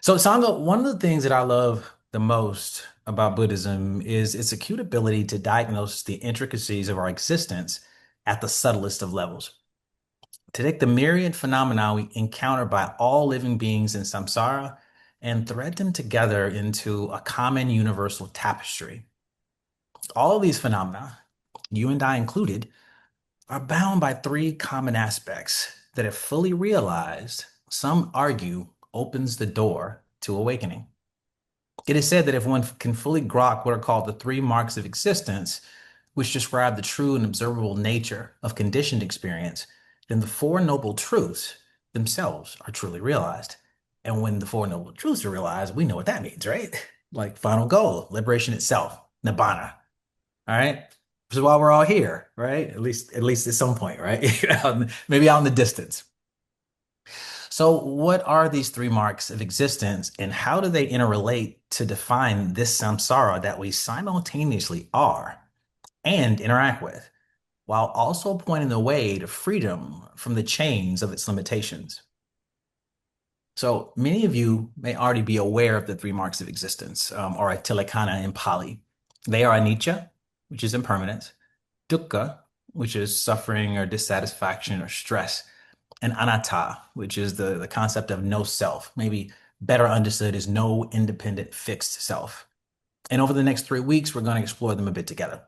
So, Sangha, one of the things that I love the most about Buddhism is its acute ability to diagnose the intricacies of our existence at the subtlest of levels. To take the myriad phenomena we encounter by all living beings in samsara and thread them together into a common universal tapestry. All of these phenomena, you and I included, are bound by three common aspects that, if fully realized, some argue opens the door to awakening. It is said that if one can fully grok what are called the three marks of existence, which describe the true and observable nature of conditioned experience, then the Four Noble Truths themselves are truly realized. And when the Four Noble Truths are realized, we know what that means, right? Like final goal, liberation itself, nibbana. All right. Which is why we're all here, right? At least at some point, right? Maybe out in the distance. So, what are these three marks of existence and how do they interrelate to define this samsara that we simultaneously are and interact with, while also pointing the way to freedom from the chains of its limitations? So, many of you may already be aware of the three marks of existence, or tilakkhana in Pali. They are anicca, which is impermanence, dukkha, which is suffering or dissatisfaction or stress, and anatta, which is the concept of no self, maybe better understood as no independent fixed self. And over the next 3 weeks, we're going to explore them a bit together.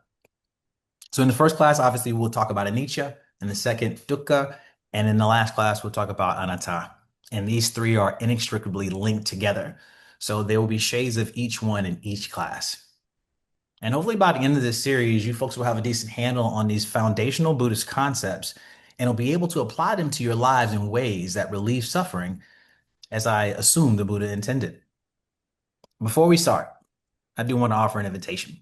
So in the first class, obviously, we'll talk about anicca, in the second, dukkha, and in the last class, we'll talk about anatta. And these three are inextricably linked together. So there will be shades of each one in each class. And hopefully by the end of this series, you folks will have a decent handle on these foundational Buddhist concepts and will be able to apply them to your lives in ways that relieve suffering, as I assume the Buddha intended. Before we start, I do want to offer an invitation.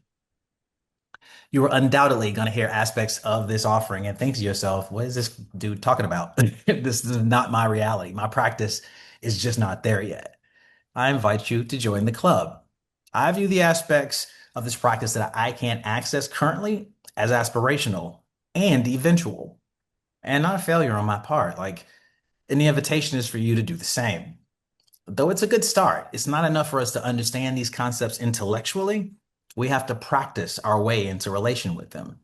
You are undoubtedly going to hear aspects of this offering and think to yourself, what is this dude talking about? This is not my reality. My practice is just not there yet. I invite you to join the club. I view the aspects of this practice that I can't access currently as aspirational and eventual, and not a failure on my part. And the invitation is for you to do the same. Though it's a good start, it's not enough for us to understand these concepts intellectually. We have to practice our way into relation with them.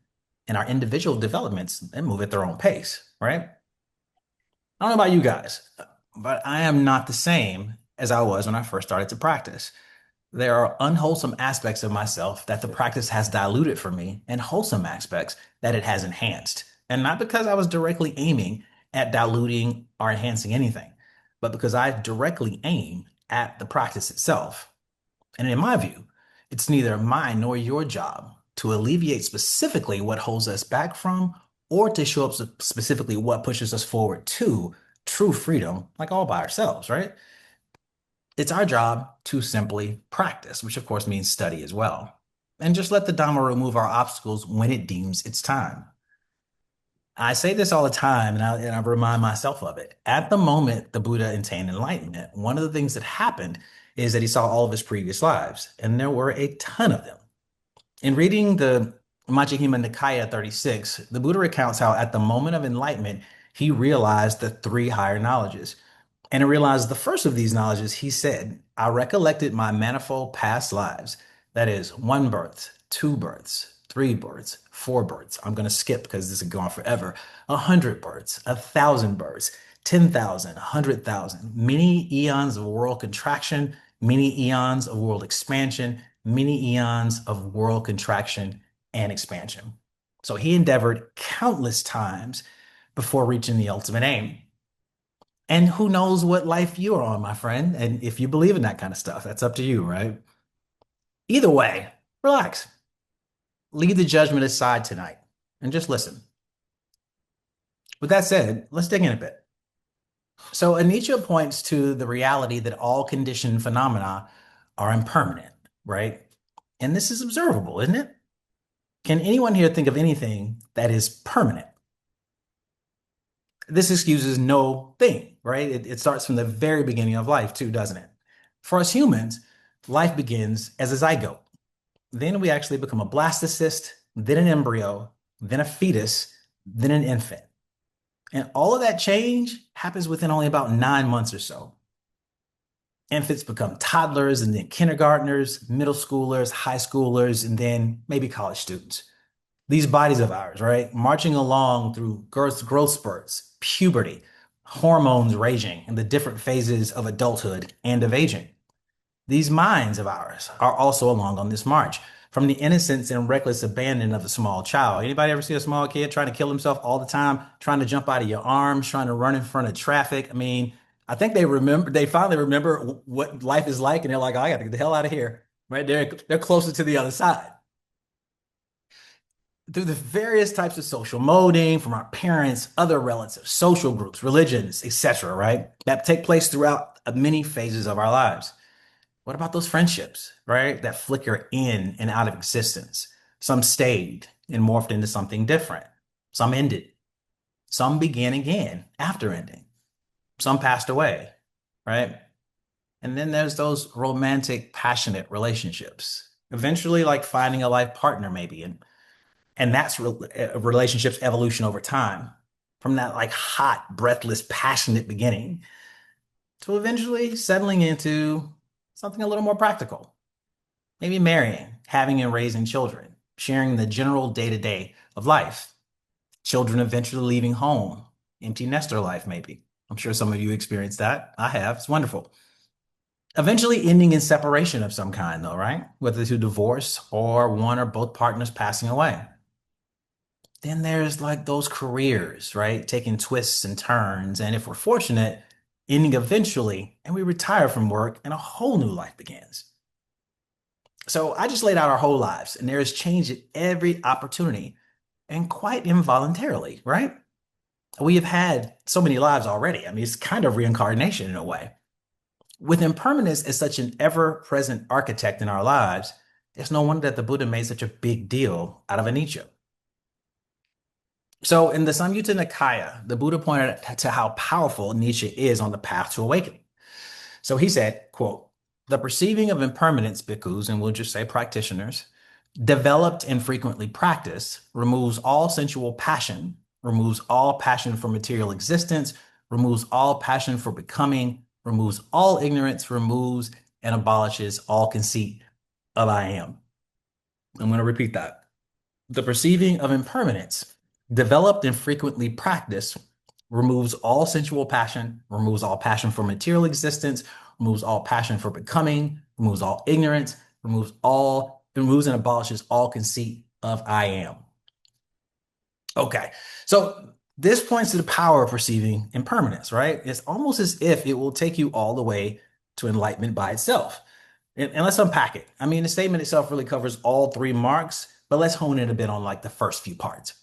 And our individual developments, they move at their own pace, right? I don't know about you guys, but I am not the same as I was when I first started to practice. There are unwholesome aspects of myself that the practice has diluted for me, and wholesome aspects that it has enhanced. And not because I was directly aiming at diluting or enhancing anything, but because I directly aim at the practice itself. And in my view, it's neither mine nor your job to alleviate specifically what holds us back from or to show up specifically what pushes us forward to true freedom, like all by ourselves, right? It's our job to simply practice, which of course means study as well. And just let the Dhamma remove our obstacles when it deems it's time. I say this all the time, and I remind myself of it. At the moment the Buddha attained enlightenment, one of the things that happened is that he saw all of his previous lives, and there were a ton of them. In reading the Majjhima Nikaya 36, the Buddha recounts how at the moment of enlightenment, he realized the three higher knowledges. And I realized the first of these knowledges, he said, I recollected my manifold past lives. That is, one birth, two births, three births, four births. I'm going to skip because this is going forever. 100 births, 1,000 births, 10,000, 100,000, many eons of world contraction, many eons of world expansion, many eons of world contraction and expansion. So he endeavored countless times before reaching the ultimate aim. And who knows what life you're on, my friend? And if you believe in that kind of stuff, that's up to you, right? Either way, relax. Leave the judgment aside tonight and just listen. With that said, let's dig in a bit. So, Anicca points to the reality that all conditioned phenomena are impermanent, right? And this is observable, isn't it? Can anyone here think of anything that is permanent? This excuses no thing, right? It starts from the very beginning of life, too, doesn't it? For us humans, life begins as a zygote. Then we actually become a blastocyst, then an embryo, then a fetus, then an infant. And all of that change happens within only about 9 months or so. Infants become toddlers and then kindergartners, middle schoolers, high schoolers, and then maybe college students. These bodies of ours, right? Marching along through growth spurts, puberty, hormones raging, and the different phases of adulthood and of aging. These minds of ours are also along on this march. From the innocence and reckless abandon of a small child. Anybody ever see a small kid trying to kill himself all the time, trying to jump out of your arms, trying to run in front of traffic? I mean, I think they finally remember what life is like, and they're like, oh, I got to get the hell out of here. Right? They're closer to the other side. Through the various types of social molding from our parents, other relatives, social groups, religions, etc., right? That take place throughout many phases of our lives. What about those friendships, right? That flicker in and out of existence. Some stayed and morphed into something different. Some ended. Some began again after ending. Some passed away, right? And then there's those romantic, passionate relationships. Eventually, like finding a life partner, maybe, and that's relationships evolution over time, from that like hot, breathless, passionate beginning to eventually settling into something a little more practical. Maybe marrying, having and raising children, sharing the general day-to-day of life. Children eventually leaving home, empty nester life, maybe. I'm sure some of you experienced that. I have. It's wonderful. Eventually ending in separation of some kind, though, right? Whether through divorce or one or both partners passing away. Then there's like those careers, right? Taking twists and turns. And if we're fortunate, ending eventually, and we retire from work and a whole new life begins. So I just laid out our whole lives, and there is change at every opportunity and quite involuntarily, right? We have had so many lives already. I mean, it's kind of reincarnation in a way. With impermanence as such an ever present architect in our lives, it's no wonder that the Buddha made such a big deal out of Anicca. So in the Samyutta Nikaya, the Buddha pointed to how powerful Nietzsche is on the path to awakening. So he said, quote, the perceiving of impermanence, bhikkhus, and we'll just say practitioners, developed and frequently practiced, removes all sensual passion, removes all passion for material existence, removes all passion for becoming, removes all ignorance, removes and abolishes all conceit of I am. I'm going to repeat that. The perceiving of impermanence, developed and frequently practiced, removes all sensual passion, removes all passion for material existence, removes all passion for becoming, removes all ignorance, removes and abolishes all conceit of I am. Okay, so this points to the power of perceiving impermanence, right? It's almost as if it will take you all the way to enlightenment by itself. And let's unpack it. I mean, the statement itself really covers all three marks, but let's hone in a bit on like the first few parts.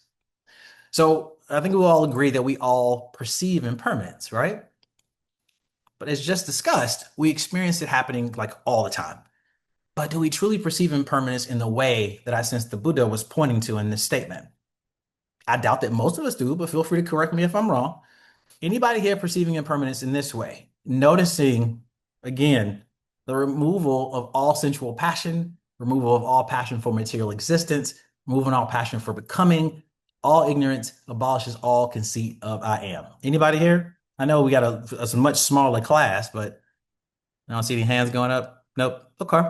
So I think we'll all agree that we all perceive impermanence, right? But as just discussed, we experience it happening like all the time. But do we truly perceive impermanence in the way that I sense the Buddha was pointing to in this statement? I doubt that most of us do, but feel free to correct me if I'm wrong. Anybody here perceiving impermanence in this way? Noticing, again, the removal of all sensual passion, removal of all passion for material existence, removing all passion for becoming, all ignorance, abolishes all conceit of I am. Anybody here? I know we got a much smaller class, but I don't see any hands going up. Nope. Okay.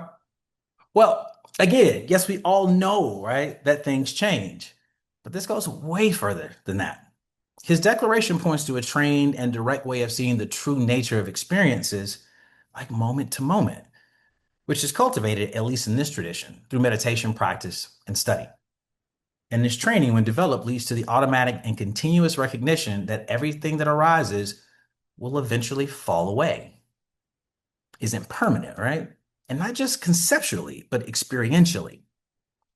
Well, again, yes, we all know, right, that things change, but this goes way further than that. His declaration points to a trained and direct way of seeing the true nature of experiences, like moment to moment, which is cultivated, at least in this tradition, through meditation practice and study. And this training, when developed, leads to the automatic and continuous recognition that everything that arises will eventually fall away, is impermanent, right? And not just conceptually, but experientially.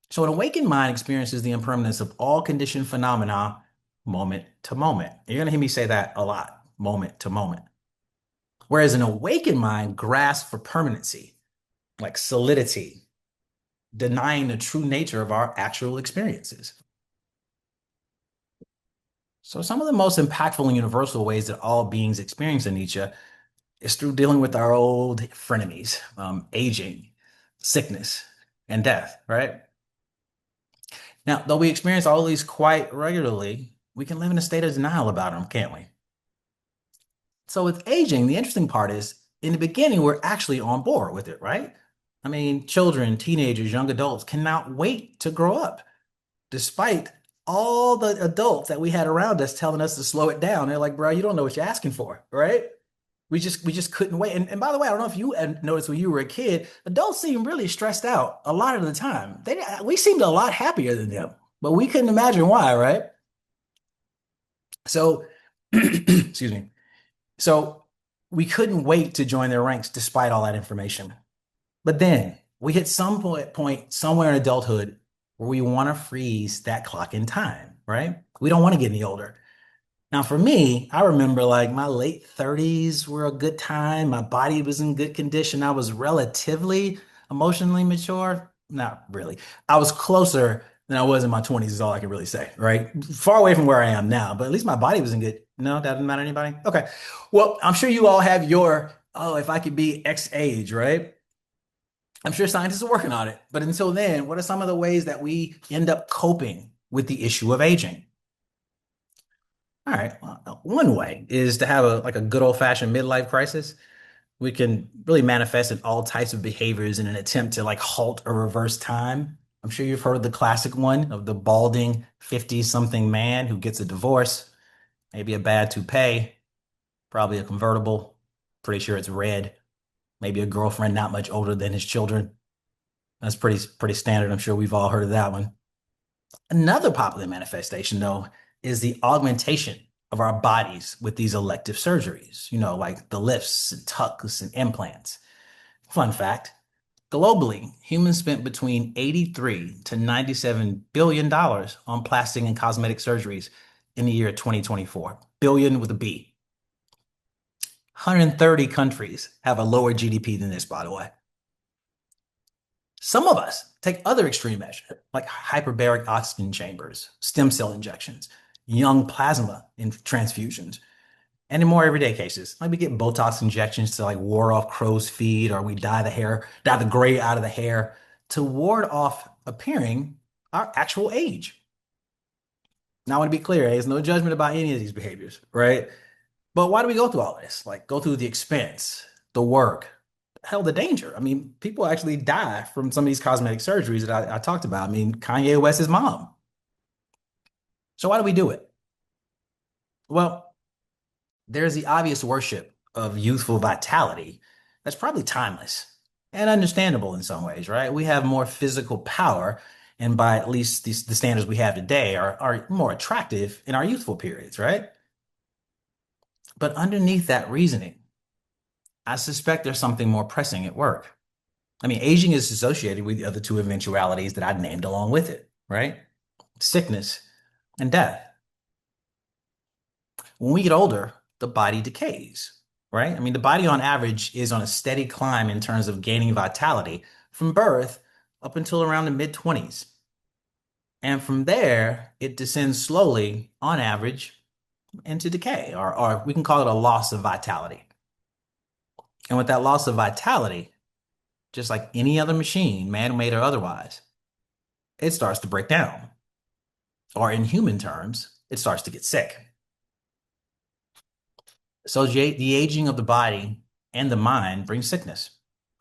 So an awakened mind experiences the impermanence of all conditioned phenomena moment to moment. You're going to hear me say that a lot, moment to moment. Whereas an awakened mind grasps for permanency, like solidity, denying the true nature of our actual experiences. So some of the most impactful and universal ways that all beings experience anicca is through dealing with our old frenemies, aging, sickness, and death, right? Now, though we experience all of these quite regularly, we can live in a state of denial about them, can't we? So with aging, the interesting part is in the beginning, we're actually on board with it, right? I mean, children, teenagers, young adults cannot wait to grow up, despite all the adults that we had around us telling us to slow it down. They're like, bro, you don't know what you're asking for, right? We just couldn't wait. And by the way, I don't know if you had noticed when you were a kid, adults seem really stressed out a lot of the time. We seemed a lot happier than them, but we couldn't imagine why, right? So, excuse me. So we couldn't wait to join their ranks despite all that information. But then we hit some point somewhere in adulthood where we want to freeze that clock in time, right? We don't want to get any older. Now, for me, I remember like my late 30s were a good time. My body was in good condition. I was relatively emotionally mature. Not really. I was closer than I was in my 20s, is all I can really say, right? Far away from where I am now, but at least my body was in good. No, that doesn't matter to anybody. Okay. Well, I'm sure you all have your, oh, if I could be X age, right? I'm sure scientists are working on it. But until then, what are some of the ways that we end up coping with the issue of aging? All right. Well, one way is to have a like a good old-fashioned midlife crisis. We can really manifest in all types of behaviors in an attempt to like halt or reverse time. I'm sure you've heard the classic one of the balding 50-something man who gets a divorce, maybe a bad toupee, probably a convertible. Pretty sure it's red. Maybe a girlfriend not much older than his children. That's pretty standard. I'm sure we've all heard of that one. Another popular manifestation, though, is the augmentation of our bodies with these elective surgeries, like the lifts and tucks and implants. Fun fact, globally, humans spent between 83 to 97 billion dollars on plastic and cosmetic surgeries in the year 2024. Billion with a B. 130 countries have a lower GDP than this, by the way. Some of us take other extreme measures, like hyperbaric oxygen chambers, stem cell injections, young plasma in transfusions, and in more everyday cases, like we get Botox injections to like ward off crow's feet, or we dye the gray out of the hair to ward off appearing our actual age. Now, I want to be clear, there's no judgment about any of these behaviors, right? But why do we go through all this? Like, go through the expense, the work, hell, the danger. I mean, people actually die from some of these cosmetic surgeries that I talked about. I mean, Kanye West's mom. So why do we do it? Well, there's the obvious worship of youthful vitality that's probably timeless and understandable in some ways, right? We have more physical power, and by at least the standards we have today are more attractive in our youthful periods, right? But underneath that reasoning, I suspect there's something more pressing at work. I mean, aging is associated with the other two eventualities that I named along with it, right? Sickness and death. When we get older, the body decays, right? I mean, the body on average is on a steady climb in terms of gaining vitality from birth up until around the mid 20s. And from there, it descends slowly on average into decay, or we can call it a loss of vitality. And with that loss of vitality, just like any other machine, man-made or otherwise, it starts to break down. Or in human terms, it starts to get sick. So the aging of the body and the mind brings sickness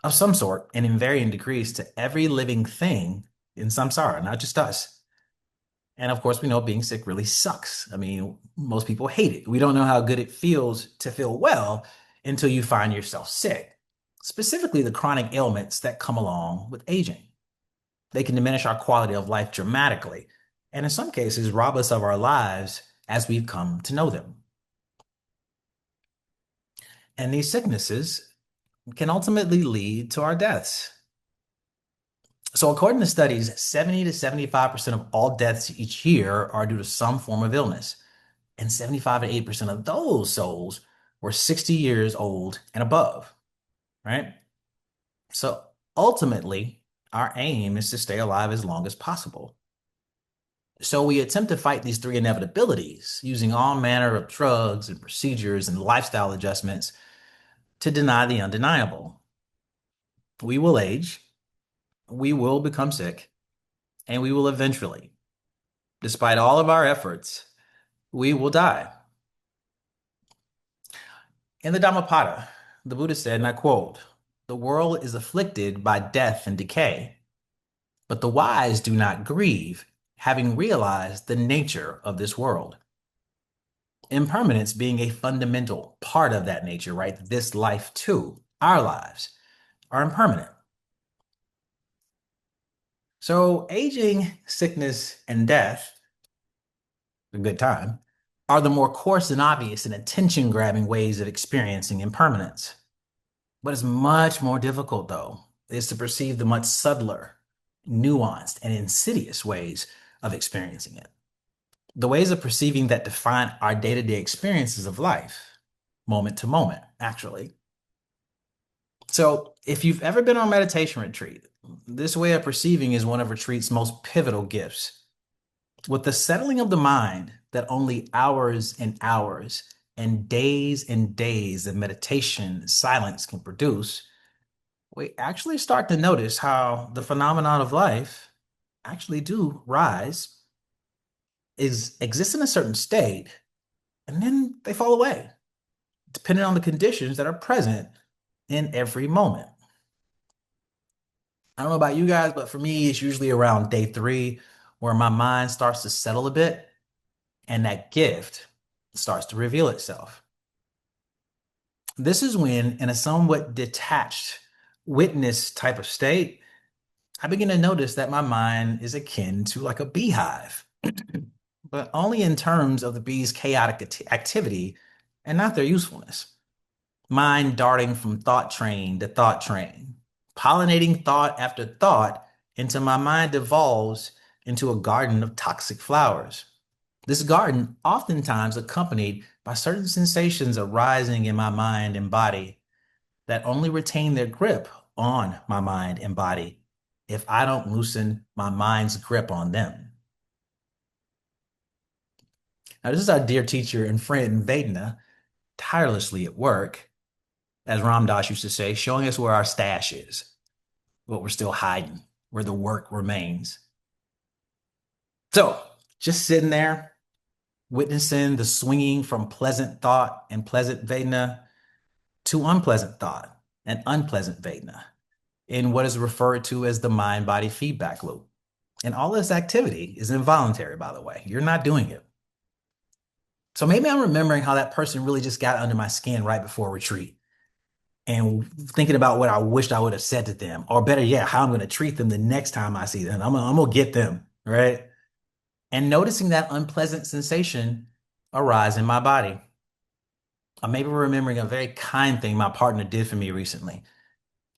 of some sort and in varying degrees to every living thing in samsara, not just us. And of course, we know being sick really sucks. I mean, most people hate it. We don't know how good it feels to feel well until you find yourself sick, specifically the chronic ailments that come along with aging. They can diminish our quality of life dramatically, and in some cases, rob us of our lives as we've come to know them. And these sicknesses can ultimately lead to our deaths. So, according to studies, 70 to 75% of all deaths each year are due to some form of illness. And 75 to 8% of those souls were 60 years old and above, right? So, ultimately, our aim is to stay alive as long as possible. So, we attempt to fight these three inevitabilities using all manner of drugs and procedures and lifestyle adjustments to deny the undeniable. We will age, we will become sick, and we will eventually, despite all of our efforts, we will die. In the Dhammapada, the Buddha said, and I quote, "The world is afflicted by death and decay, but the wise do not grieve, having realized the nature of this world." Impermanence being a fundamental part of that nature, right? This life too, our lives are impermanent. So aging, sickness, and death, a good time, are the more coarse and obvious and attention-grabbing ways of experiencing impermanence. What is much more difficult, though, is to perceive the much subtler, nuanced, and insidious ways of experiencing it. The ways of perceiving that define our day-to-day experiences of life, moment to moment, actually. So, if you've ever been on a meditation retreat, this way of perceiving is one of retreat's most pivotal gifts. With the settling of the mind that only hours and days of meditation silence can produce, we actually start to notice how the phenomenon of life actually do rise, exist in a certain state, and then they fall away, depending on the conditions that are present in every moment. I don't know about you guys, but for me, it's usually around day three where my mind starts to settle a bit and that gift starts to reveal itself. This is when, in a somewhat detached witness type of state, I begin to notice that my mind is akin to like a beehive, but only in terms of the bees' chaotic activity and not their usefulness. Mind darting from thought train to thought train, pollinating thought after thought until my mind evolves into a garden of toxic flowers. This garden oftentimes accompanied by certain sensations arising in my mind and body that only retain their grip on my mind and body if I don't loosen my mind's grip on them. Now, this is our dear teacher and friend Vedana, tirelessly at work, as Ram Dass used to say, showing us where our stash is, what we're still hiding, where the work remains. So, just sitting there, witnessing the swinging from pleasant thought and pleasant Vedana to unpleasant thought and unpleasant Vedana in what is referred to as the mind-body feedback loop. And all this activity is involuntary, by the way. You're not doing it. So maybe I'm remembering how that person really just got under my skin right before retreat and thinking about what I wished I would have said to them, or better yet, how I'm going to treat them the next time I see them. I'm gonna get them, right? And noticing that unpleasant sensation arise in my body. I may be remembering a very kind thing my partner did for me recently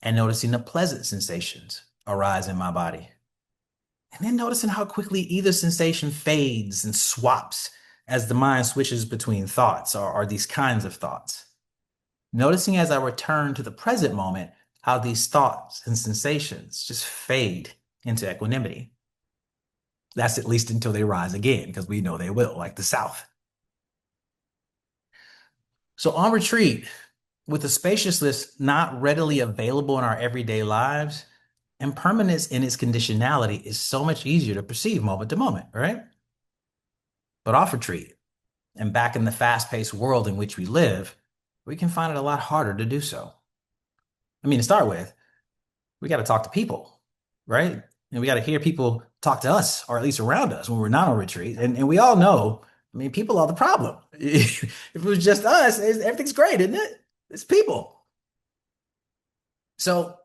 and noticing the pleasant sensations arise in my body. And then noticing how quickly either sensation fades and swaps as the mind switches between thoughts or these kinds of thoughts. Noticing as I return to the present moment, how these thoughts and sensations just fade into equanimity. That's at least until they rise again, because we know they will, like the South. So on retreat, with the spaciousness not readily available in our everyday lives, impermanence in its conditionality is so much easier to perceive moment to moment, right? But off retreat and back in the fast-paced world in which we live, we can find it a lot harder to do so. I mean, to start with, we got to talk to people, right? And we got to hear people talk to us, or at least around us when we're not on retreat. And we all know, I mean, people are the problem. If it was just us, everything's great, isn't it? It's people. So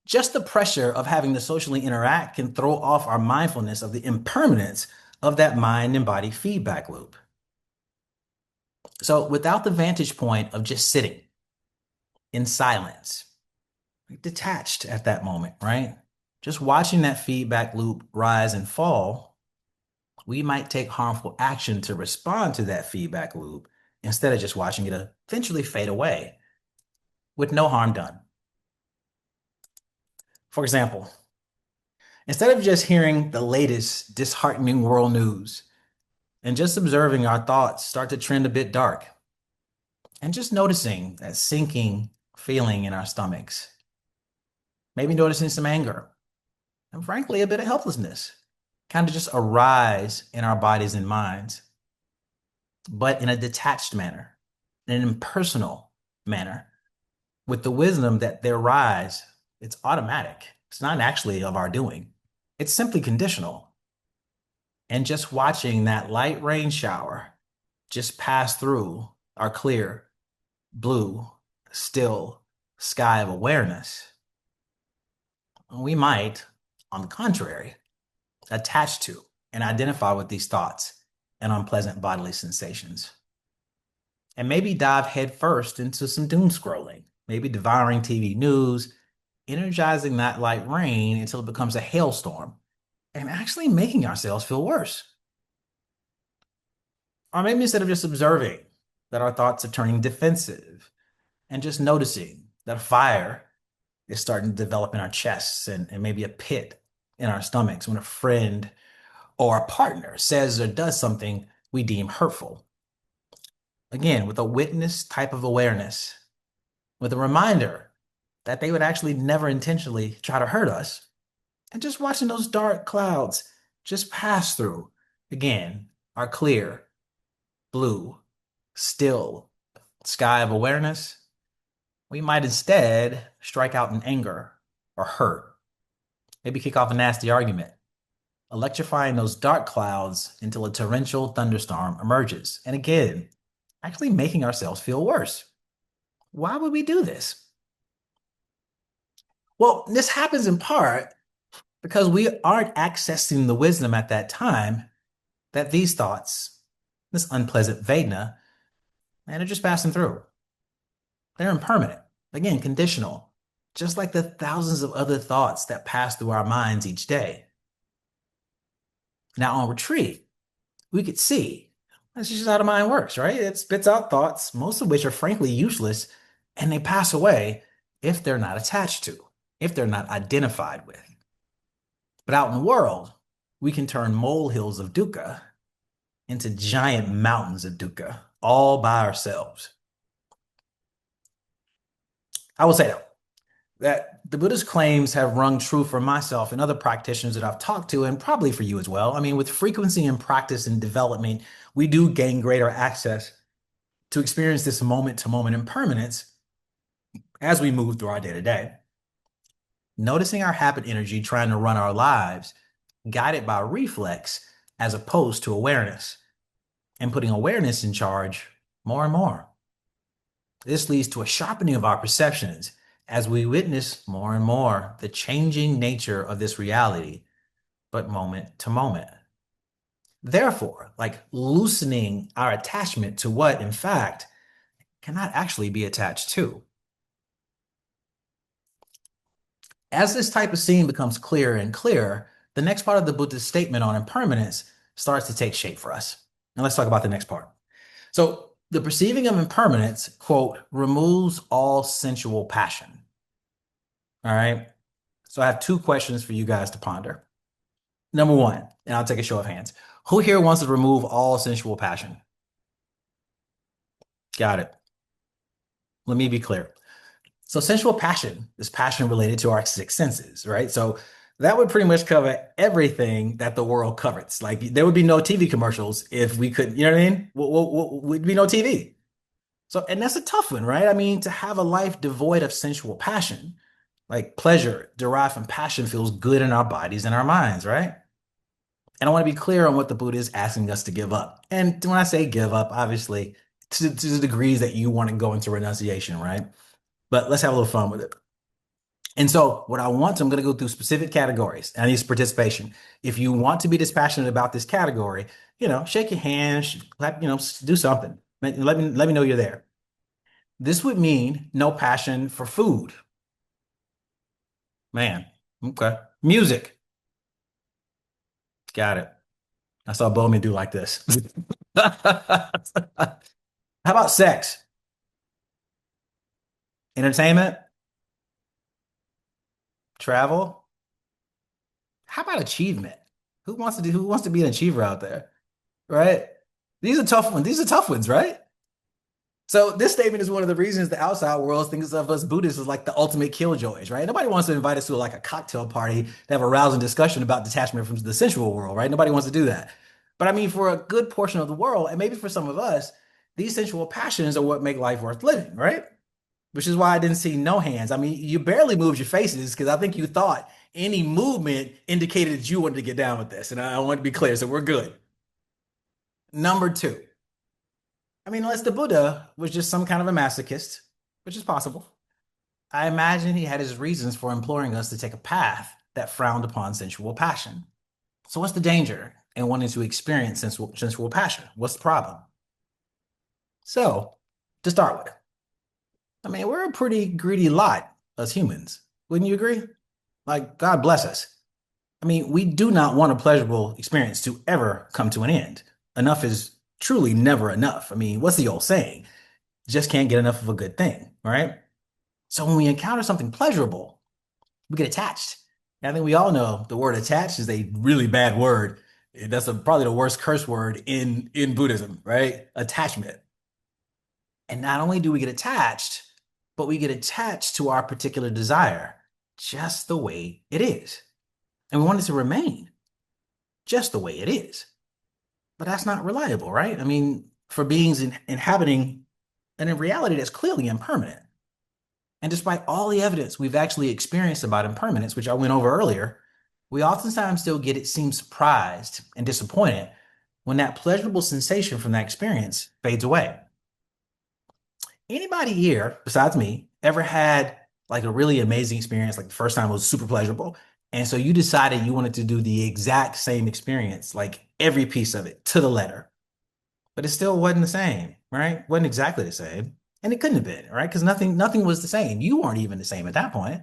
just the pressure of having to socially interact can throw off our mindfulness of the impermanence of that mind and body feedback loop. So without the vantage point of just sitting in silence, detached at that moment, right? Just watching that feedback loop rise and fall, we might take harmful action to respond to that feedback loop instead of just watching it eventually fade away with no harm done. For example, instead of just hearing the latest disheartening world news and just observing our thoughts start to trend a bit dark and just noticing that sinking feeling in our stomachs, maybe noticing some anger and frankly, a bit of helplessness kind of just arise in our bodies and minds, but in a detached manner, in an impersonal manner. with the wisdom that their rise, it's automatic. It's not actually of our doing. It's simply conditional. And just watching that light rain shower just pass through our clear, blue, still sky of awareness, we might, on the contrary, attach to and identify with these thoughts and unpleasant bodily sensations. And maybe dive headfirst into some doom scrolling, maybe devouring TV news, energizing that light rain until it becomes a hailstorm, and actually making ourselves feel worse. Or maybe instead of just observing that our thoughts are turning defensive and just noticing that a fire is starting to develop in our chests and maybe a pit in our stomachs when a friend or a partner says or does something we deem hurtful. Again, with a witness type of awareness, with a reminder that they would actually never intentionally try to hurt us, and just watching those dark clouds just pass through, again, our clear, blue, still sky of awareness, we might instead strike out in anger or hurt, maybe kick off a nasty argument, electrifying those dark clouds until a torrential thunderstorm emerges. And again, actually making ourselves feel worse. Why would we do this? Well, this happens in part because we aren't accessing the wisdom at that time that these thoughts, this unpleasant Vedna, and they're just passing through. They're impermanent, again, conditional, just like the thousands of other thoughts that pass through our minds each day. Now, on retreat, we could see that's just how the mind works, right? It spits out thoughts, most of which are frankly useless, and they pass away if they're not attached to, if they're not identified with. But out in the world, we can turn molehills of dukkha into giant mountains of dukkha all by ourselves. I will say though, that the Buddha's claims have rung true for myself and other practitioners that I've talked to, and probably for you as well. I mean, with frequency and practice and development, we do gain greater access to experience this moment to moment impermanence as we move through our day to day. Noticing our habit energy trying to run our lives, guided by reflex as opposed to awareness, and putting awareness in charge more and more. This leads to a sharpening of our perceptions as we witness more and more the changing nature of this reality, but moment to moment. Therefore, like loosening our attachment to what, in fact, cannot actually be attached to. As this type of scene becomes clearer and clearer, the next part of the Buddha's statement on impermanence starts to take shape for us. Now let's talk about the next part. So the perceiving of impermanence, quote, removes all sensual passion. All right. So I have two questions for you guys to ponder. Number one, and I'll take a show of hands. Who here wants to remove all sensual passion? Got it. Let me be clear. So sensual passion is passion related to our six senses, right? So that would pretty much cover everything that the world covers. Like there would be no TV commercials if we could, you know what I mean? Would be no TV. So, and that's a tough one, right? I mean, to have a life devoid of sensual passion, like pleasure derived from passion feels good in our bodies and our minds, right? And I want to be clear on what the Buddha is asking us to give up. And when I say give up, obviously, to the degrees that you want to go into renunciation, right? But let's have a little fun with it. And so what I want to, I'm going to go through specific categories. And I need participation. If you want to be dispassionate about this category, shake your hand, clap, do something. Let me know you're there. This would mean no passion for food. Man, okay. Music. Got it. I saw Bowman do like this. How about sex? Entertainment? Travel? How about achievement? Who wants to be an achiever out there? Right? These are tough ones. These are tough ones, right? So this statement is one of the reasons the outside world thinks of us Buddhists as like the ultimate killjoys, right? Nobody wants to invite us to like a cocktail party to have a rousing discussion about detachment from the sensual world, right? Nobody wants to do that. But I mean, for a good portion of the world, and maybe for some of us, these sensual passions are what make life worth living, right? which is why I didn't see no hands. I mean, you barely moved your faces because I think you thought any movement indicated that you wanted to get down with this. And I want to be clear, so we're good. Number two, I mean, unless the Buddha was just some kind of a masochist, which is possible, I imagine he had his reasons for imploring us to take a path that frowned upon sensual passion. So, what's the danger in wanting to experience sensual passion? What's the problem? So, to start with, I mean, we're a pretty greedy lot as humans. Wouldn't you agree? Like, God bless us. I mean, we do not want a pleasurable experience to ever come to an end. Enough is truly never enough. I mean, what's the old saying? Just can't get enough of a good thing, right? So when we encounter something pleasurable, we get attached. And I think we all know the word attached is a really bad word. That's probably the worst curse word in Buddhism, right? Attachment. And not only do we get attached, but we get attached to our particular desire just the way it is. And we want it to remain just the way it is. But that's not reliable, right? I mean, for beings inhabiting and in reality that's clearly impermanent. And despite all the evidence we've actually experienced about impermanence, which I went over earlier, we oftentimes still get it seem surprised and disappointed when that pleasurable sensation from that experience fades away. Anybody here, besides me, ever had like a really amazing experience, like the first time was super pleasurable, and so you decided you wanted to do the exact same experience, like every piece of it to the letter, but it still wasn't the same, right? Wasn't exactly the same. And it couldn't have been, right? Because nothing was the same. You weren't even the same at that point.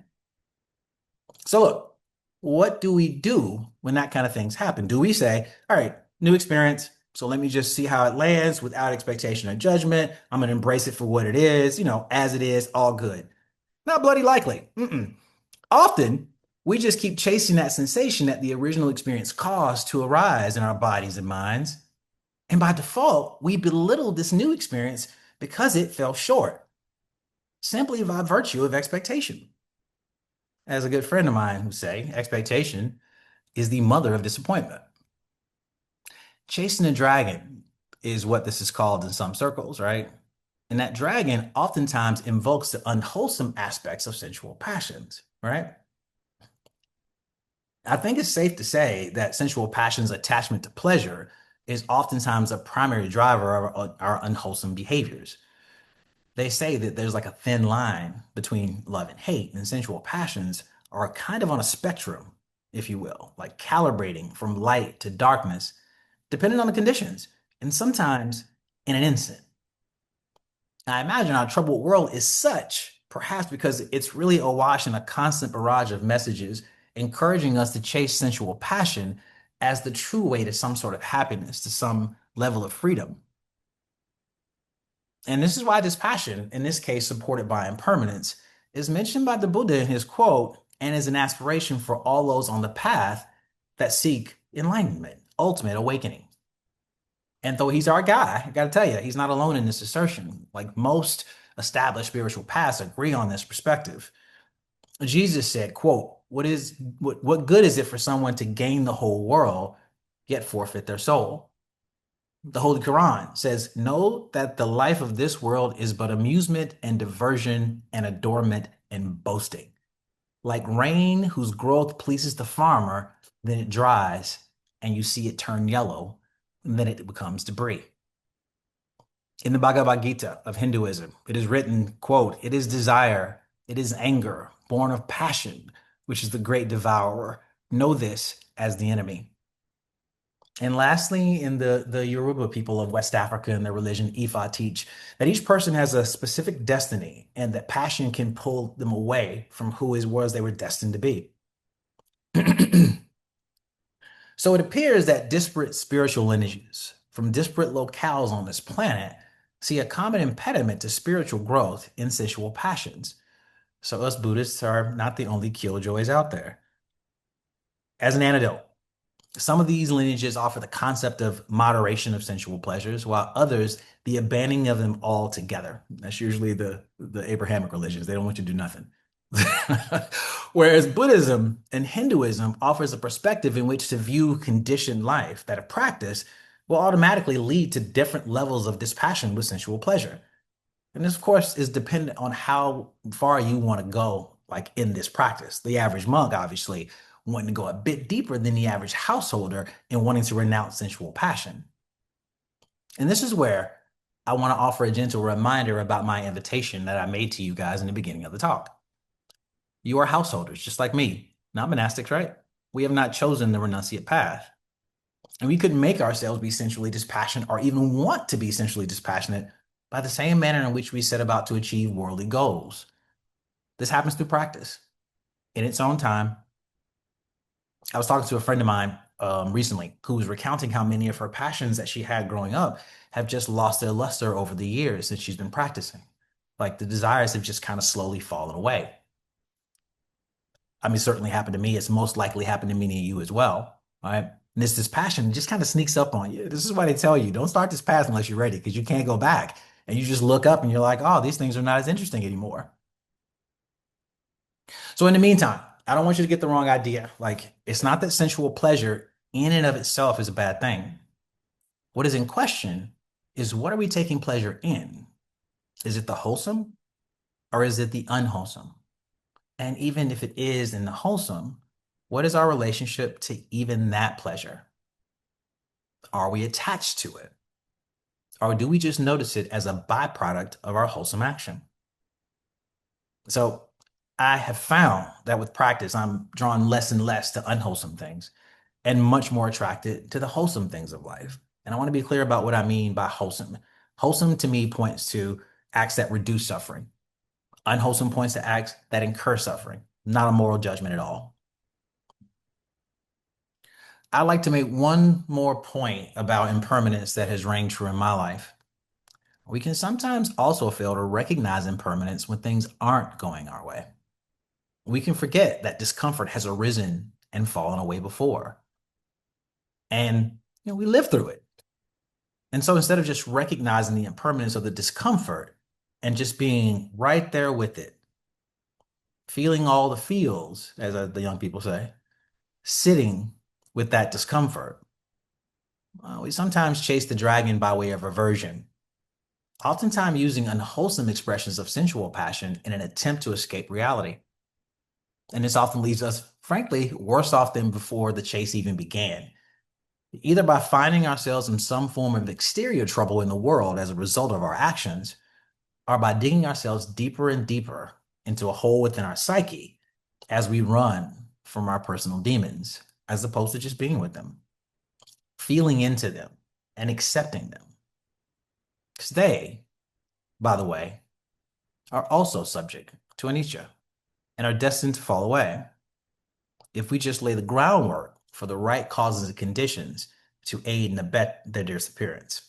So look, what do we do when that kind of things happen? Do we say, all right, new experience, so let me just see how it lands without expectation or judgment. I'm going to embrace it for what it is, as it is, all good. Not bloody likely. Mm-mm. Often, we just keep chasing that sensation that the original experience caused to arise in our bodies and minds. And by default, we belittle this new experience because it fell short, simply by virtue of expectation. As a good friend of mine would say, expectation is the mother of disappointment. Chasing a dragon is what this is called in some circles, right? And that dragon oftentimes invokes the unwholesome aspects of sensual passions, right? I think it's safe to say that sensual passion's attachment to pleasure is oftentimes a primary driver of our unwholesome behaviors. They say that there's like a thin line between love and hate, and sensual passions are kind of on a spectrum, if you will, like calibrating from light to darkness, depending on the conditions, and sometimes in an instant. I imagine our troubled world is such, perhaps because it's really awash in a constant barrage of messages encouraging us to chase sensual passion as the true way to some sort of happiness, to some level of freedom. And this is why this passion, in this case supported by impermanence, is mentioned by the Buddha in his quote and is an aspiration for all those on the path that seek enlightenment, ultimate awakening. And though he's our guy, I got to tell you, he's not alone in this assertion. Like most established spiritual paths agree on this perspective. Jesus said, quote, what good is it for someone to gain the whole world yet forfeit their soul? The Holy Quran says, know that the life of this world is but amusement and diversion and adornment and boasting. Like rain whose growth pleases the farmer, then it dries and you see it turn yellow, and then it becomes debris. In the Bhagavad Gita of Hinduism, it is written, quote, it is desire, it is anger, born of passion, which is the great devourer. Know this as the enemy. And lastly, in the Yoruba people of West Africa and their religion, Ifa teach that each person has a specific destiny and that passion can pull them away from who it was they were destined to be. So it appears that disparate spiritual lineages from disparate locales on this planet see a common impediment to spiritual growth in sensual passions. So us Buddhists are not the only killjoys out there. As an antidote, some of these lineages offer the concept of moderation of sensual pleasures, while others, the abandoning of them altogether. That's usually the Abrahamic religions. They don't want you to do nothing. Whereas Buddhism and Hinduism offers a perspective in which to view conditioned life that, if practiced, will automatically lead to different levels of dispassion with sensual pleasure. And this, of course, is dependent on how far you want to go, like in this practice. The average monk, obviously, wanting to go a bit deeper than the average householder in wanting to renounce sensual passion. And this is where I want to offer a gentle reminder about my invitation that I made to you guys in the beginning of the talk. You are householders, just like me, not monastics, right? We have not chosen the renunciate path. And we could make ourselves be sensually dispassionate or even want to be sensually dispassionate by the same manner in which we set about to achieve worldly goals. This happens through practice in its own time. I was talking to a friend of mine recently who was recounting how many of her passions that she had growing up have just lost their luster over the years since she's been practicing. Like the desires have just kind of slowly fallen away. I mean, certainly happened to me. It's most likely happened to many of you as well. All right. And this passion just kind of sneaks up on you. This is why they tell you don't start this path unless you're ready because you can't go back. And you just look up and you're like, oh, these things are not as interesting anymore. So in the meantime, I don't want you to get the wrong idea. Like, it's not that sensual pleasure in and of itself is a bad thing. What is in question is what are we taking pleasure in? Is it the wholesome or is it the unwholesome? And even if it is in the wholesome, what is our relationship to even that pleasure? Are we attached to it? Or do we just notice it as a byproduct of our wholesome action? So I have found that with practice, I'm drawn less and less to unwholesome things and much more attracted to the wholesome things of life. And I want to be clear about what I mean by wholesome. Wholesome to me points to acts that reduce suffering. Unwholesome points to acts that incur suffering, not a moral judgment at all. I'd like to make one more point about impermanence that has rang true in my life. We can sometimes also fail to recognize impermanence when things aren't going our way. We can forget that discomfort has arisen and fallen away before. And we live through it. And so instead of just recognizing the impermanence of the discomfort and just being right there with it, feeling all the feels, as the young people say, sitting with that discomfort, we sometimes chase the dragon by way of aversion, oftentimes using unwholesome expressions of sensual passion in an attempt to escape reality. And this often leaves us, frankly, worse off than before the chase even began, either by finding ourselves in some form of exterior trouble in the world as a result of our actions, or by digging ourselves deeper and deeper into a hole within our psyche as we run from our personal demons, as opposed to just being with them, feeling into them, and accepting them. Because they, by the way, are also subject to Anicca and are destined to fall away if we just lay the groundwork for the right causes and conditions to aid and abet their disappearance.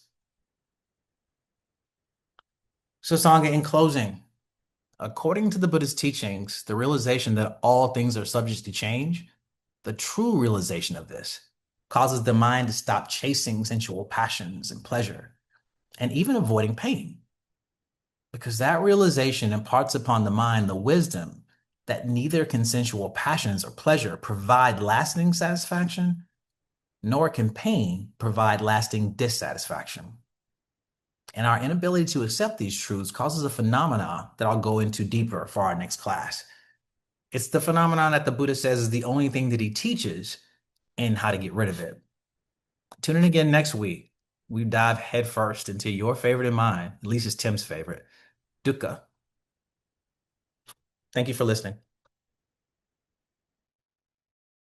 So, Sangha, in closing, according to the Buddhist teachings, the realization that all things are subject to change, the true realization of this causes the mind to stop chasing sensual passions and pleasure, and even avoiding pain. Because that realization imparts upon the mind the wisdom that neither consensual passions or pleasure provide lasting satisfaction, nor can pain provide lasting dissatisfaction. And our inability to accept these truths causes a phenomenon that I'll go into deeper for our next class. It's the phenomenon that the Buddha says is the only thing that he teaches and how to get rid of it. Tune in again next week. We dive headfirst into your favorite and mine, at least it's Tim's favorite, dukkha. Thank you for listening.